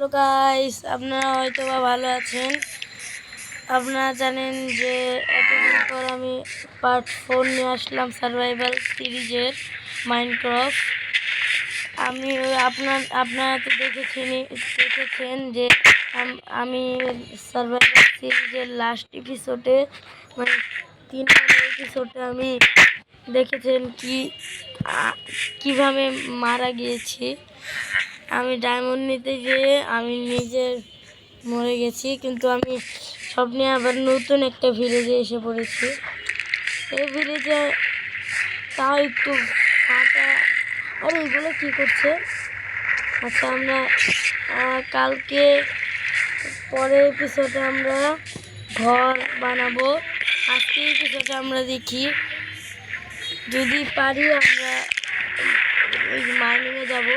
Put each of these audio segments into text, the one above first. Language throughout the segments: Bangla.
হ্যালো গাইস, আপনারা হয়তো বা ভালো আছেন। আপনারা জানেন যে এতদিন পর আমি পার্ট 4 নিয়ে আসলাম সার্ভাইভাল সিরিজের মাইনক্রাফট। আপনারা তো দেখেছেন যে আমি সার্ভাইভাল সিরিজের লাস্ট এপিসোডে মানে 3 নম্বর এপিসোডে আমি দেখেছেন কিভাবে মারা গিয়েছি। আমি ডায়মন্ড নিতে গিয়ে আমি নিজে মরে গেছি, কিন্তু আমি স্বপ্নে আবার নতুন একটা ভিলেজে এসে পড়েছি। এই ভিলেজে তাও একটু ফাঁকা। আর এগুলো কী করছে? আচ্ছা, আমরা কালকে পরের এপিসোডে আমরা ঘর বানাবো। আজকের এপিসোডে আমরা দেখি যদি পারি আমরা ওই মাইনিংয়ে যাব।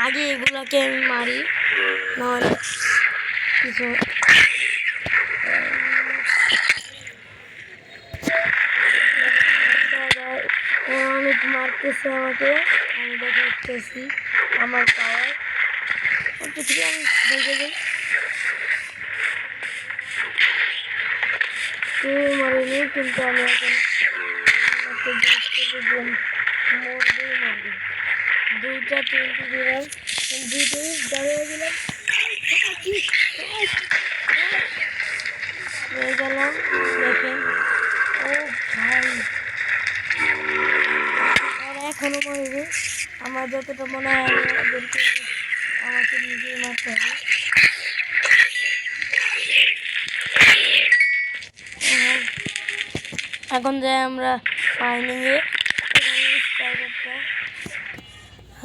আগে এগুলাকে আমি মারি, নাহলে কিছু অনেক মারতেছে আমাকে। আমি দেখাচ্ছি আমার পাওয়ার থেকে আমি দেখে যাই। কেউ মারিনি, কিন্তু আমি এখন একটা জিনিস দুইটা 20 দিলাম, দুইটাই দাঁড়িয়ে দিলাম, হয়ে গেলাম। দেখেন, ও ভাই, আর এখনো মারবে। আমার যতটা মনে হয় আমাকে নিজেই মারতে হবে। এখন যাই আমরা মাইনিংয়ে।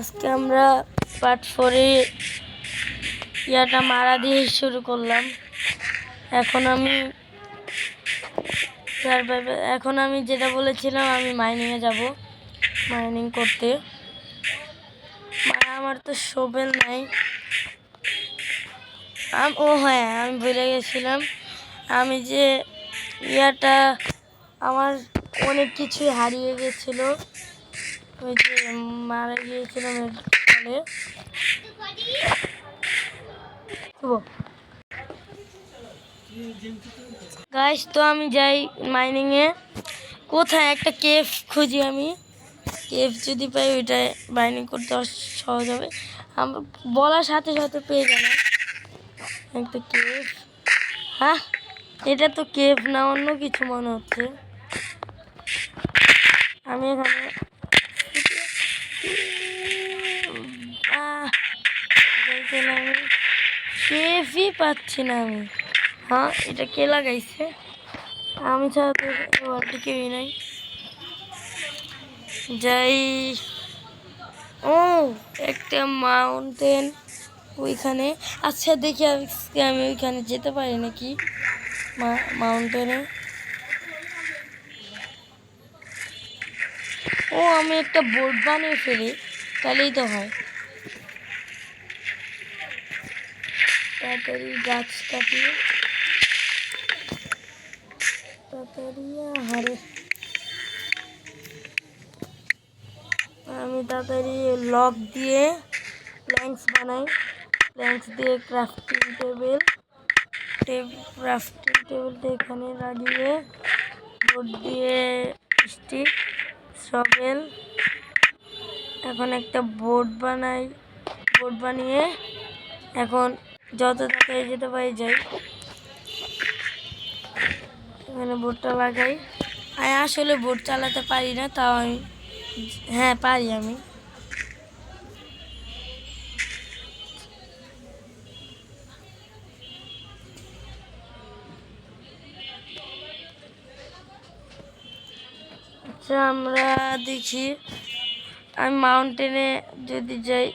আজকে আমরা পার্ট 4-এ ইয়াটা মারা দিয়ে শুরু করলাম। এখন আমি যেটা বলেছিলাম, আমি মাইনিংয়ে যাব, মাইনিং করতে। আমার তো শোভেল নাই। ও হ্যাঁ, আমি ভুলে গেছিলাম, আমি যে ইয়াটা আমার অনেক কিছুই হারিয়ে গেছিল, ওই যে মারা গিয়েছিলাম এর ফলে। গাইস, তো আমি যাই মাইনিংয়ে। কোথায় একটা কেভ খুঁজি আমি। কেভ যদি পাই ওইটায় মাইনিং করতে সহজ হবে। আমার বলার সাথে সাথে পেয়ে গেলাম একটা কেভ। হ্যাঁ, এটা তো কেভ না, অন্য কিছু মনে হচ্ছে। আমি এখানে কেভই পাচ্ছি না আমি। হ্যাঁ, এটা কে লাগাইছে? আমি ছাড়া তো ওয়ার্ল্ডে কেউই নাই। যাই। ও, একটা মাউন্টেন ওইখানে। আচ্ছা, দেখি আজকে আমি ওইখানে যেতে পারি নাকি মাউন্টেনে। ও, আমি একটা বোর্ড বানিয়ে ফেলি, তাহলেই তো হয়। তাড়াতাড়ি গাছ কাটিয়ে হারে আমি তাড়াতাড়ি লক দিয়ে প্ল্যাঙ্কস বানাই। প্ল্যাঙ্কস দিয়ে ক্রাফটিং টেবিলটা এখানে লাগিয়ে, বোর্ড দিয়ে স্টিক, শভেল। এখন একটা বোর্ড বানিয়ে এখন যত তাড়াতাড়ি যেতে পারি যাই। এখানে বোর্ডটা লাগাই। আমি আসলে বোর্ড চালাতে পারি না, তাও আমি হ্যাঁ পারি আমি। আচ্ছা, আমরা দেখি আমি মাউন্টেনে যদি যাই।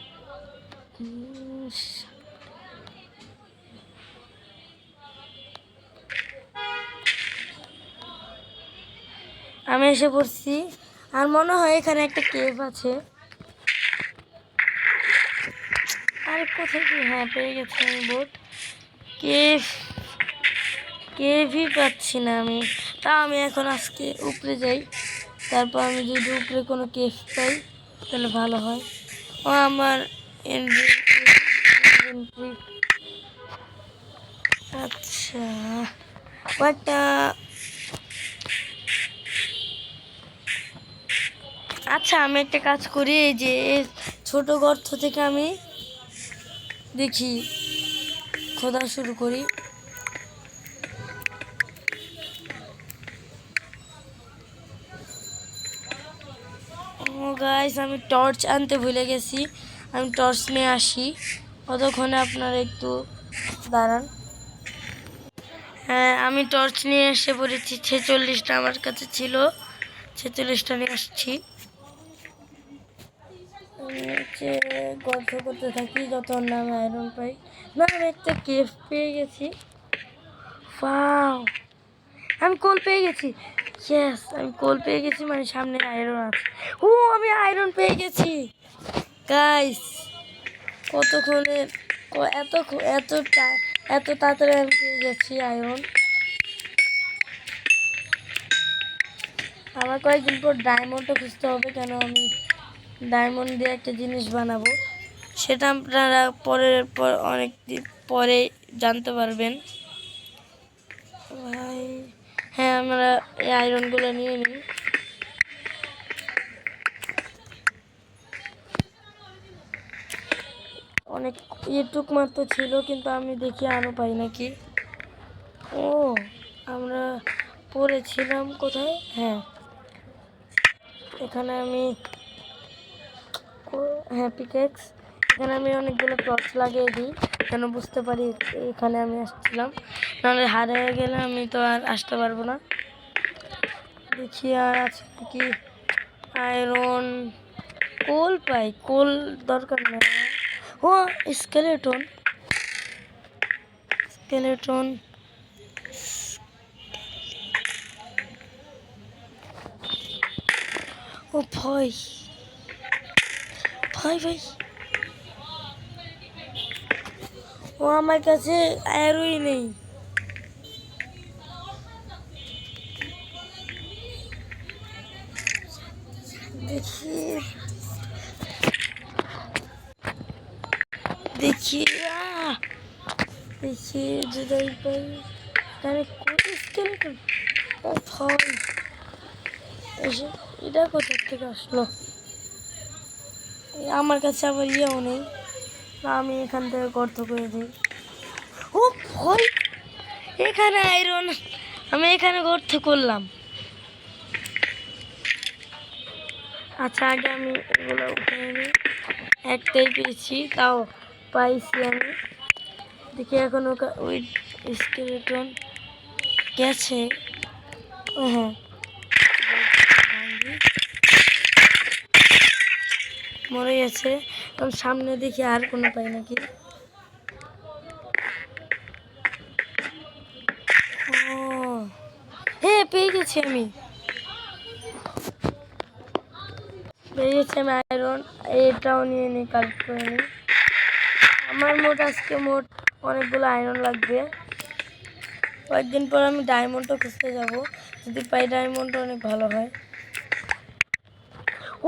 আমি এসে পড়ছি, আর মনে হয় এখানে একটা কেভ আছে। আরে কোথায় কি? হ্যাঁ, পেয়ে গেছি আমি বোর্ড। কেভই পাচ্ছি না আমি। তা আমি এখন আজকে উপরে যাই, তারপর আমি যদি উপরে কোনো কেভ পাই তাহলে ভালো হয়। ও, আমার এন্ট্রি। আচ্ছা একটা আচ্ছা আমি একটা কাজ করি, এই যে ছোট গর্ত থেকে আমি দেখি খোদা শুরু করি। ও গাইস, আমি টর্চ আনতে ভুলে গেছি, আমি টর্চ নিয়ে আসি, ততক্ষণে আপনারা একটু দাঁড়ান। হ্যাঁ, আমি টর্চ নিয়ে এসে পড়েছি, 46টা আমার কাছে ছিল, 46টা নিয়ে আসছি। নিচে গর্ত করতে থাকি যত নাম আয়রন পাই। না, আমি একটা কেভ পেয়ে গেছি। ওয়াও, আমি কোল পেয়ে গেছি। ইয়েস, আমি কোল পেয়ে গেছি, মানে সামনে আয়রন আছে। ও, আমি আয়রন পেয়ে গেছি গাইস। কতক্ষণে এত এত এত তাড়াতাড়ি আমি পেয়ে গেছি আয়রন। আমার কয়েকদিন পর ডায়মন্ডও খুঁজতে হবে, কেন আমি ডায়মন্ড দিয়ে একটা জিনিস বানাবো, সেটা আপনারা অনেক দিন পরে জানতে পারবেন ভাই। হ্যাঁ, আমরা এই আয়রনগুলো নিয়ে নিই। অনেক ইউটিউব মাত্র ছিল, কিন্তু আমি দেখি আরও পাই নাকি। ও, আমরা পড়েছিলাম কোথায়? হ্যাঁ, এখানে আমি হ্যাঁ পিকেক্স, এখানে আমি অনেকগুলো টর্চ লাগিয়ে দিই যেন বুঝতে পারি এখানে আমি আসছিলাম, নাহলে হারিয়ে গেলে আমি তো আর আসতে পারবো না। দেখি আর আছে নাকি আয়রন। কোল পাই, কোল দরকার নেই। ও, স্কেলেটন, স্কেলেটন। ও ভাই, ভাই ভাই, ও আমার কাছে আয়রনই নেই। দেখি দেখি দেখি যদি পাই, তাহলে কোন স্কেলেটন। ও ভাই, এটা কোথা থেকে আসলো? আমার কাছে আবার ইয়েও নেই, আমি এখান থেকে গর্ত করে দিই। ও ভাই, এখানে আয়রন, আমি এখানে গর্ত করলাম। আচ্ছা, আগে আমি এগুলো উঠে নিই। একটাই পেয়েছি, তাও পাইছি আমি। দেখি এখন ওই স্কেলেটন গেছে। ও হ্যাঁ, মরে গেছে। এখন সামনে দেখি আর কোনো পাই নাকি। ও হ্যাঁ, পেয়ে গেছি আমি, পেয়ে গেছি আমি আয়রন। এটাও নিয়ে নিই, কালেক্ট করে নিই। আমার আজকে অনেকগুলো আয়রন লাগবে। কয়েকদিন পর আমি ডায়মন্ডও খুঁজতে যাব, যদি পাই ডায়মন্ড অনেক ভালো হয়।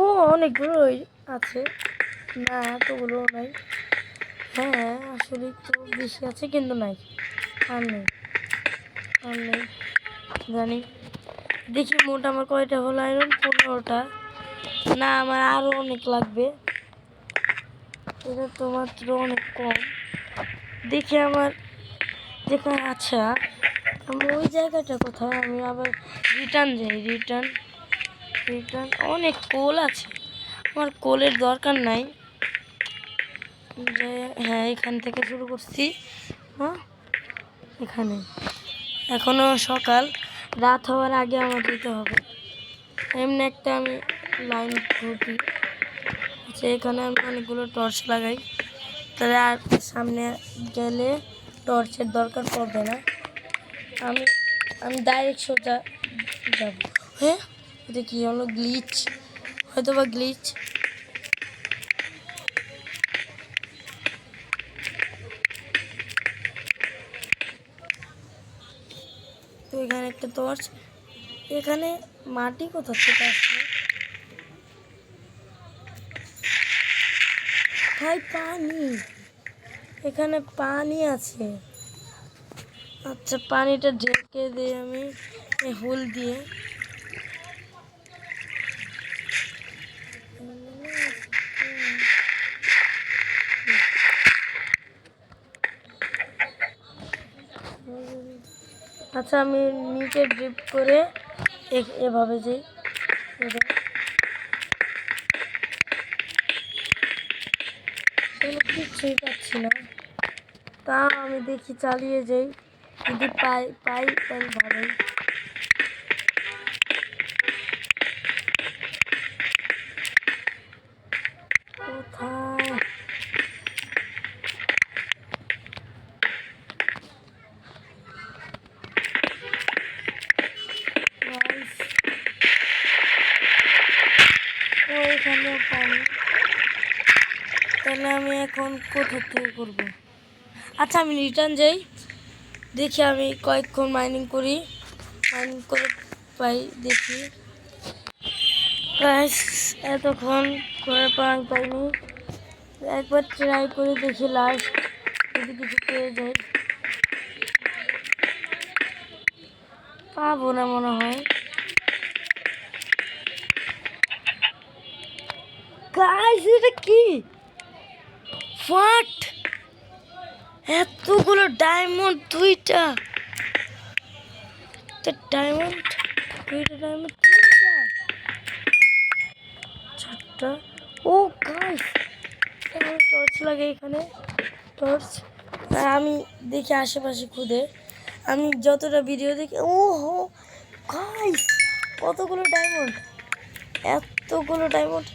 ও, অনেকগুলোই আছে, না এতগুলোও নাই। হ্যাঁ, আসলে একটু বেশি আছে, কিন্তু নাই, আর নেই, আর নেই জানি। দেখি আমার কয়টা হলো আয়রন, 15টা। না, আমার আরও অনেক লাগবে, এটা তো মাত্র অনেক কম। দেখি আমার যেখানে, আচ্ছা আমি ওই জায়গাটা কোথায়, আমি আবার রিটার্ন যাই। রিটার্ন, অনেক কোল আছে, আমার কোলের দরকার নাই। যে হ্যাঁ, এখান থেকে শুরু করছি। হ্যাঁ, এখানে এখনো সকাল, রাত হওয়ার আগে আমার যেতে হবে। এমনি একটা আমি লাইন ঘুরি। আচ্ছা, এখানে আমি অনেকগুলো টর্চ লাগাই, তাহলে আর সামনে গেলে টর্চের দরকার পড়বে না। আমি আমি ডাইরেক্ট সোজা যাব। হ্যাঁ, এটা কি হলো? গ্লিচ, হয়তো বা গ্লিচ। তো এখানে একটা টর্চ, এখানে মাটি কোথা থেকে আসছে? ভাই পানি, এখানে পানি আছে। আচ্ছা, পানিটা ঢেকে দিই আমি এই হুল দিয়ে। আচ্ছা, আমি নিচে ড্রিপ করে এভাবে যাই। কিছুই পাচ্ছি না, তা আমি দেখি চালিয়ে যাই, যদি পাই তাহলে ভালোই। কোথায়? ওইখানে পানি, তাহলে আমি এখন কোথা থেকে করবো? আচ্ছা, আমি রিটার্ন যাই, দেখি আমি কয়েকক্ষণ মাইনিং করি, মাইনিং করে পাই দেখি। গাইস, এতক্ষণ করে পাই পাইনি, একবার ট্রাই করে দেখি লাস্ট, যদি কিছু পেয়ে যাই। পাবো না মনে হয়। গাইস, এটা কি? হোয়াট? এতগুলো ডায়মন্ড, দুইটা ডায়মন্ড, তিনটা, চারটা। ও গাইস, টর্চ লাগে এখানে, টর্চ। আমি দেখি আশেপাশে খুদে, আমি যতটা ভিডিও দেখি। ও হো গাইস, কতগুলো ডায়মন্ড, এতগুলো ডায়মন্ড।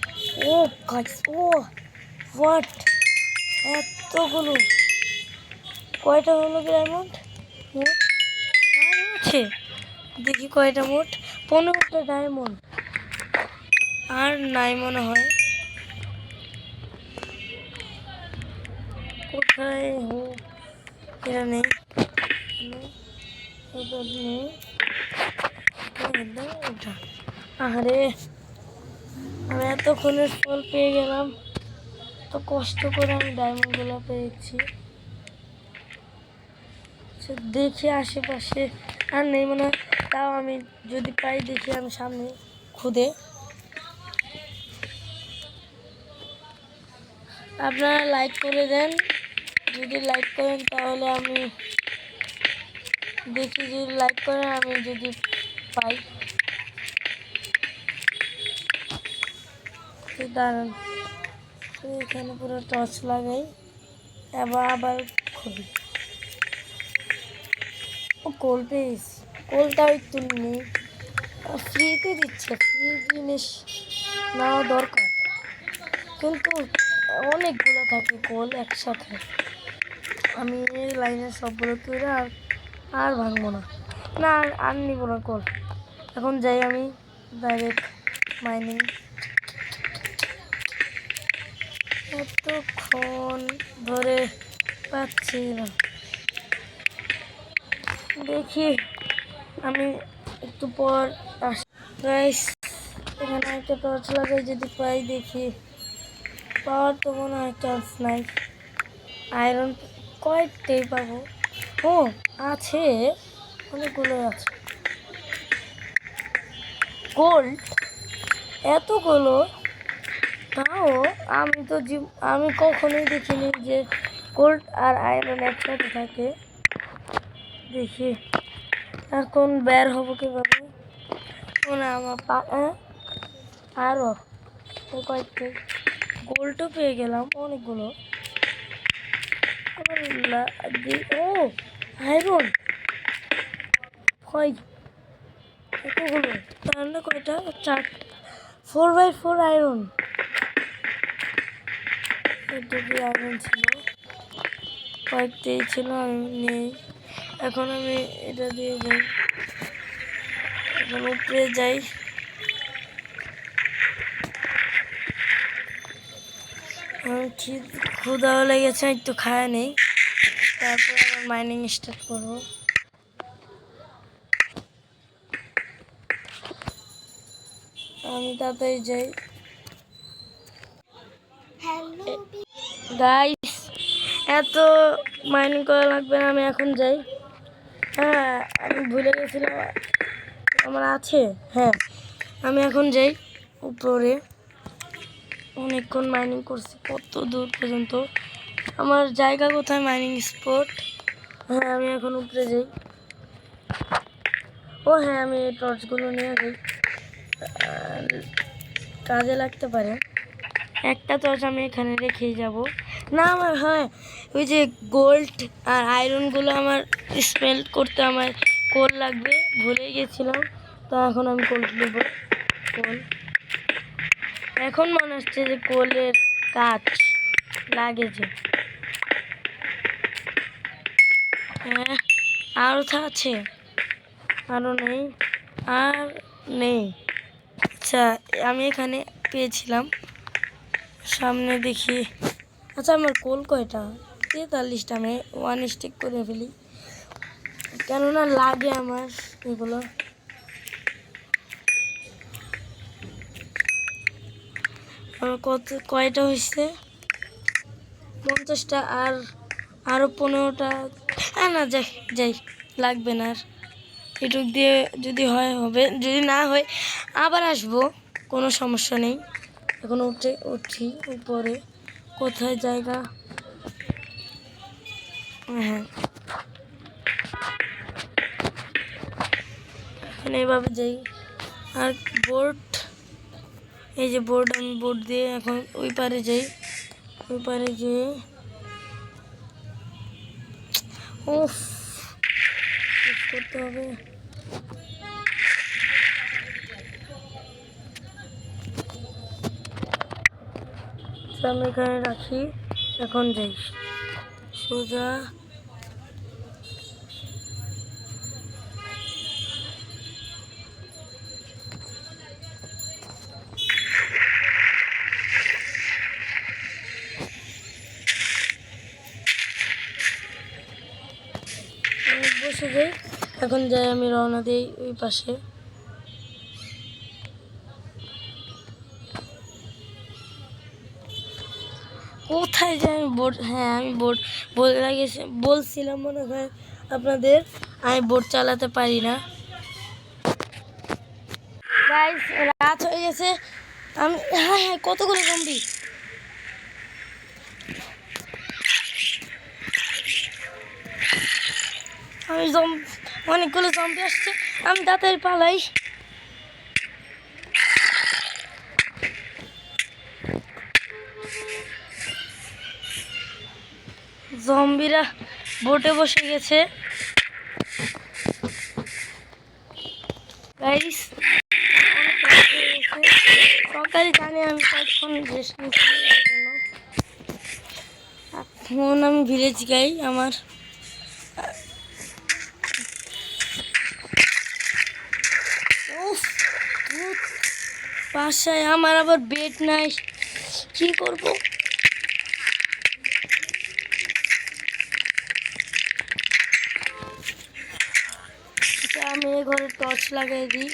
ও গাইস, ও হোয়াট, এতগুলো, কয়টা হলো ডায়মন্ড? মোট আরও আছে, দেখি কয়টা, মোট 15টা ডায়মন্ড। আর নাই মনে হয়। কোথায়? এটা নেই, এটা নেই, আরে আমি এতক্ষণের ফল পেয়ে গেলাম, তো কষ্ট করে আমি ডায়মন্ডগুলো পেয়েছি। দেখি আশেপাশে আর নেই মনে হয়, তাও আমি যদি পাই দেখি আমি সামনে খুদে। আপনারা লাইক করে দেন, যদি লাইক করেন তাহলে আমি দেখি, যদি লাইক করেন আমি যদি পাই। দাঁড়ান, এখানে পুরো টর্চ লাগাই, আবার খুলি। ও কোল পেয়েছি, কোলটাও একটু নেই, ফ্রিতে দিচ্ছে, ফ্রি জিনিস নেওয়া দরকার, কিন্তু অনেকগুলো থাকে কোল একসাথে। আমি এই লাইনের সবগুলো তুলে আর ভাঙবো না, না আর নিব না কোল। এখন যাই আমি ডাইরেক্ট মাইনিং। এতক্ষণ ধরে পাচ্ছি না, দেখি আমি একটু পর আসি। গাইস, এখানে একটা টর্চ লাগাই, যদি পাই দেখি। পাওয়ার তো মনে হয় চান্স নাই। আয়রন কয়েকটাই পাবো। ও আছে, অনেকগুলো আছে। গোল্ড এতগুলো, তাও আমি কখনোই দেখিনি যে গোল্ড আর আয়রন একসাথে থাকে। দেখি এখন বের হবো কিভাবে? না আমার আরও কয়েকটি গোল্ডও পেয়ে গেলাম অনেকগুলো। ও আয়রন হয় এতগুলো, তাহলে কয়টা? 4x4 iron. এটুকু আয়রন ছিল, কয়েকটাই ছিল, আমি নেই। এখন আমি এটা দিয়ে যাই, এখন উপরে যাই। ক্ষুধাও লেগেছে, একটু খায় নেই, তারপর আবার মাইনিং স্টার্ট করবো। আমি তাড়াতাড়ি যাই। গাইস, এত মাইনিং করা লাগবে না, আমি এখন যাই। হ্যাঁ আমি ভুলে গেছিলাম আমার আছে। হ্যাঁ আমি এখন যাই উপরে। অনেকক্ষণ মাইনিং করছি, কত দূর পর্যন্ত। আমার জায়গা কোথায় মাইনিং স্পট? হ্যাঁ আমি এখন উপরে যাই। ও হ্যাঁ আমি এই টর্চগুলো নিয়ে যাই, কাজে লাগতে পারে। একটা টর্চ আমি এখানে রেখেই যাব। না আমার হ্যাঁ ওই যে গোল্ড আর আয়রনগুলো আমার স্মেল্ট করতে আমার কোল লাগবে, ভুলেই গেছিলাম। তো এখন আমি কোল নেব। কোল এখন মনে হচ্ছে যে কোলের কাজ লাগে যে। হ্যাঁ আরও তো আছে, আরও নেই, আর নেই। আচ্ছা আমি এখানে পেয়েছিলাম, সামনে দেখি। আচ্ছা আমার কোল কয়টা? 43টা। আমি 1 স্টিক করে ফেলি, কেননা লাগে আমার এগুলো। আমার কয়টা হয়েছে? 50টা। আর আরও 15টা। হ্যাঁ না যাই যাই, লাগবে না আর। এটুক দিয়ে যদি হয় হবে, যদি না হয় আবার আসবো, কোনো সমস্যা নেই। এখন উঠছি উপরে। কোথায় জায়গা? হ্যাঁ এখানে এভাবে যাই। আর বোর্ড, এই যে বোর্ড, আমি বোর্ড দিয়ে এখন ওই পারে যাই। ওই পারে যেয়ে উফ করতে হবে। আমি এখানে রাখি, এখন যাই সোজা। বসে যাই, এখন যাই আমি রওনা দিই ওই পাশে। কোথায় যাই আমি? বোর্ড, হ্যাঁ আমি বোর্ড বলছিলাম মনে হয় আপনাদের, আমি বোর্ড চালাতে পারি না। গাইস রাত হয়ে গেছে। আমি হ্যাঁ হ্যাঁ কতগুলো জম্বি! আমি অনেকগুলো জম্বি আসছে, আমি তাড়াতাড়ি পালাই। জম্বিরা বোটে বসে গেছে। গাইস সকালে জানি আমি কয়েকক্ষণ রেস্ট নিচ্ছি জন্য। এখন আমি ভিলেজ গাই আমার। বাসায় আমার আবার বেড নাই, কি করব? আমি এই ঘরে টর্চ লাগাই দিই।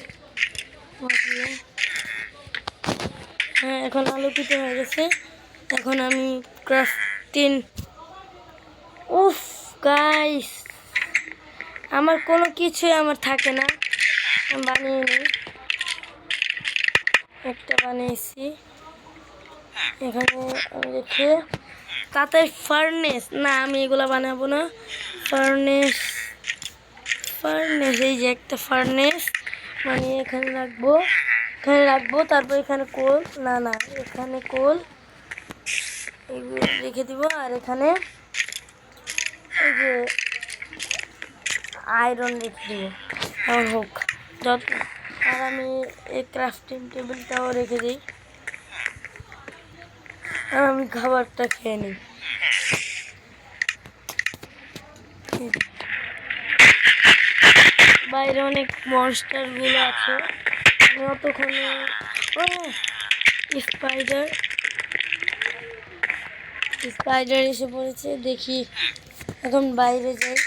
হ্যাঁ এখন আলোকিত হয়ে গেছে। এখন আমি ক্রাফটিং। উফ গাইস আমার কোনো কিছুই আমার থাকে না, আমি বানিয়ে নিই। একটা বানিয়েছি এখানে আমি রেখে। তাড়াতাড়ি ফার্নেস, না আমি এগুলো বানাবো না। ফার্নেস, এই যে একটা ফার্নেস বানিয়ে এখানে রাখবো, তারপর এখানে কোল, না না এখানে কোল এগুলো রেখে দিব। আর এখানে এই যে আয়রন রেখে দিব, এমন হোক যত। আর আমি এই ক্রাফটিং টেবিলটাও রেখে দিই, আর আমি খাবারটা খেয়ে নিই। বাইরে অনেক মনস্টারগুলো আছে, আমি অতক্ষণে স্পাইডার এসে পড়েছে। দেখি এখন বাইরে যাই।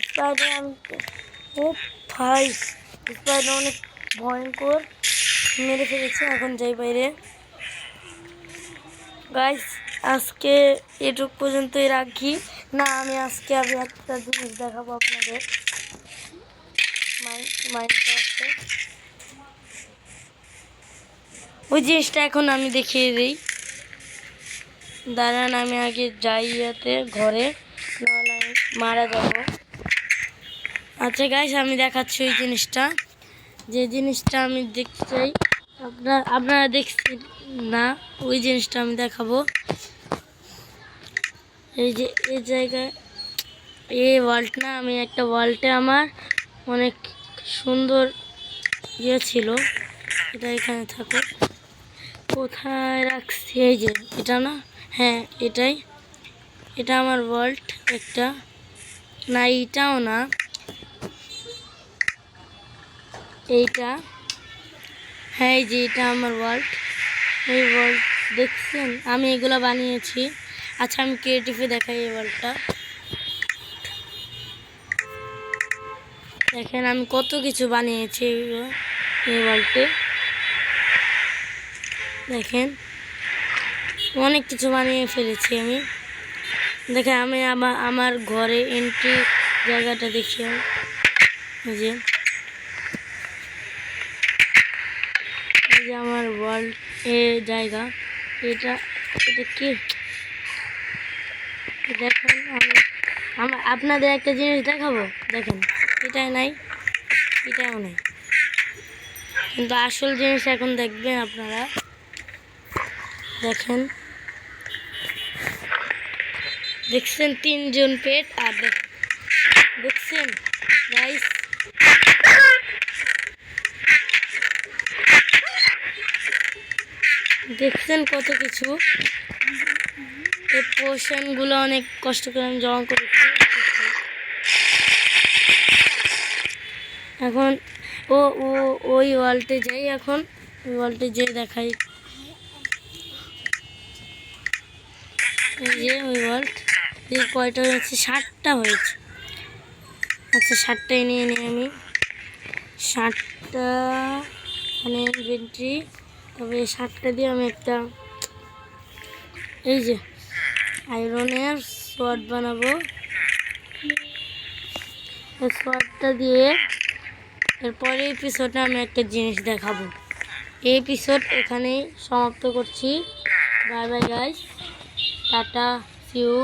স্পাইডার আমি ও ভাই, স্পাইডার অনেক ভয়ঙ্কর। মেরে ফেলেছি। এখন যাই বাইরে। গাইস আজকে এটুক পর্যন্তই রাখি। না, আমি একটা জিনিস দেখাবো আপনাদের মাইনক্রাফটে। ওই জিনিসটা এখন আমি দেখিয়ে দিই। দাঁড়ান, আমি আগে যাই ঘরে, নাহলে আমি মারা যাব। আচ্ছা গাইস, আমি দেখাচ্ছি ওই জিনিসটা, যে জিনিসটা আমি দেখতে চাই। আপনারা দেখছেন না? ওই জিনিসটা আমি দেখাবো। এই যে এই জায়গায় এই ওয়ালটা না, আমি একটা ওয়ালটে আমার অনেক সুন্দর ছিল, এটা এখানে থাকো। কোথায় রাখছি? এই যে এটা না, হ্যাঁ এটা আমার ওয়াল্ট একটা। না, এইটাও না, এইটা। হ্যাঁ, এই যে এটা আমার ওয়াল্ট। এই ওয়াল্ট দেখছেন? আমি এগুলো বানিয়েছি। আচ্ছা, আমি ক্রিয়েটিভে দেখাই এই ওয়ালটা। দেখেন আমি কত কিছু বানিয়েছি এই ওয়ালটে। দেখেন অনেক কিছু বানিয়ে ফেলেছি আমি। দেখেন আমি আমার ঘরে এন্ট্রি জায়গাটা দেখি। এই যে আমার ওয়ার্ল্ড জায়গা, এটা কি দেখেন। আমি আপনাদের একটা জিনিস দেখাবো। দেখেন এটাই নাই, এটাও নাই, কিন্তু আসল জিনিস এখন দেখবেন আপনারা। দেখেন, দেখছেন 3 জন পেট। আর দেখছেন গাইস, দেখছেন কত কিছু। এই পোর্শনগুলো অনেক কষ্ট করে আমি জমা করেছি। এখন ওই ওয়ালটে যাই। এখন ওই ওয়ালটে যেয়ে দেখাই। এই যে ওই ওয়াল্ট, এই কয়টা হয়েছে? 60টা হয়েছে। আচ্ছা, 60টাই নিয়ে নিই আমি। 60টা মানে ইনভেন্টরি। তবে এই 60টা দিয়ে আমি একটা এই যে আয়রনের সোয়ার্ড বানাবো। এই সোয়ার্ডটা দিয়ে এরপরে এপিসোডে আমি একটা জিনিস দেখাবো। এই এপিসোড এখানেই সমাপ্ত করছি। বাই বাই গাইস, টাটা, সি ইউ।